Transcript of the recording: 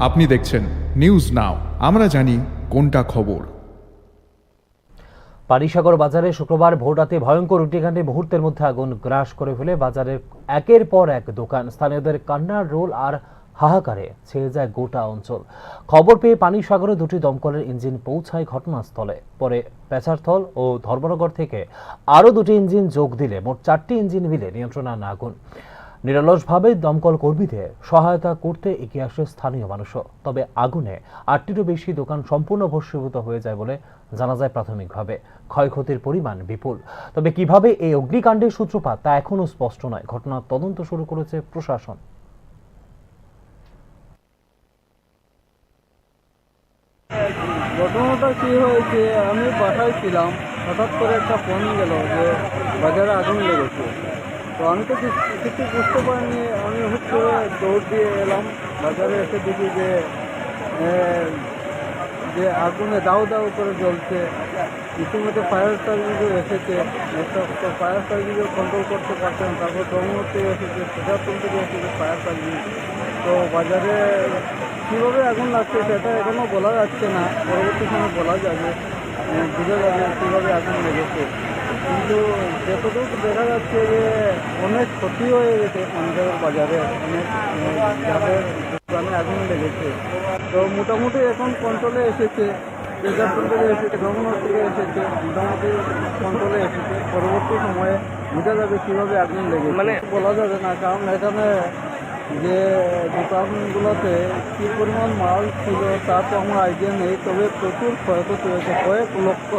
আপনি দেখছেন news now, আমরা জানি কোনটা খবর। পানিসাগর বাজারে শুক্রবার ভোররাতে ভয়ঙ্কর অগ্নিকাণ্ডে মুহূর্তের মধ্যে আগুন গ্রাস করে ফেলে বাজারের একের পর এক দোকান। স্থানীয়দের কান্নার রোল আর হাহাকারে ছেয়ে যায় গোটা অঞ্চল। খবর পেয়ে পানিসাগরে দুটি দমকলের ইঞ্জিন পৌঁছায় ঘটনাস্থলে। পরে পেছারথল ও ধর্মনগর থেকে আরও দুটি ইঞ্জিন যোগ দিলে মোট 4টি ইঞ্জিন মিলে নিয়ন্ত্রণে আনে আগুন। নিরলসভাবে দমকল কর্মীদের সহায়তা করতে এগিয়ে আসে স্থানীয় মানুষও। তবে আগুনে 8টিরও বেশি দোকান সম্পূর্ণ ভস্মীভূত হয়ে যায় বলে জানা যায় প্রাথমিকভাবে। ক্ষয়ক্ষতির পরিমাণ বিপুল। তবে কিভাবে এই অগ্নিকাণ্ডের সূত্রপাত তা এখনও স্পষ্ট নয়। ঘটনার তদন্ত শুরু করেছে প্রশাসন। ঘটনাটা কি হয়েছে, আমি বাসায় ছিলাম, হঠাৎ করে একটা ফোন গেল যে বাজারে আগুন লেগেছে। তো আমি তো কিছু বুঝতে পারিনি। আমি হুট করে দৌড় দিয়ে এলাম বাজারে, এসে দেখি যে আগুনে দাউ দাউ করে জ্বলছে। ইতিমধ্যে ফায়ার সার্ভিসও এসেছে, ফায়ার সার্ভিসও কন্ট্রোল করতে পারছেন। তারপর ধর্মনগর থেকে এসেছে, সেটাতুল থেকে এসেছে ফায়ার সার্ভিস। তো বাজারে কীভাবে আগুন লাগছে সেটা এখনও বলা যাচ্ছে না, পরবর্তী সময় বলা যাবে, বোঝা যাবে কীভাবে আগুন লেগেছে। কিন্তু যতটুকু দেখা যাচ্ছে যে অনেক ক্ষতি হয়ে গেছে পানিসাগর বাজারে, অনেক যাদের দোকানে আগুন লেগেছে। তো মোটামুটি এখন কন্ট্রোলে এসেছে, তেজারপুর থেকে এসেছে, ধর্মনগর থেকে এসেছে, মোটামুটি কন্ট্রোলে এসেছে। পরবর্তী সময়ে বোঝা যাবে কীভাবে আগুন লেগেছে, মানে বলা যাবে না, কারণ এখানে যে দোকানগুলোতে কী পরিমাণ মাল ছিল তা তো আমার আইডিয়া নেই। তবে প্রচুর ক্ষয়ক্ষতি হয়েছে, কয়েক লক্ষ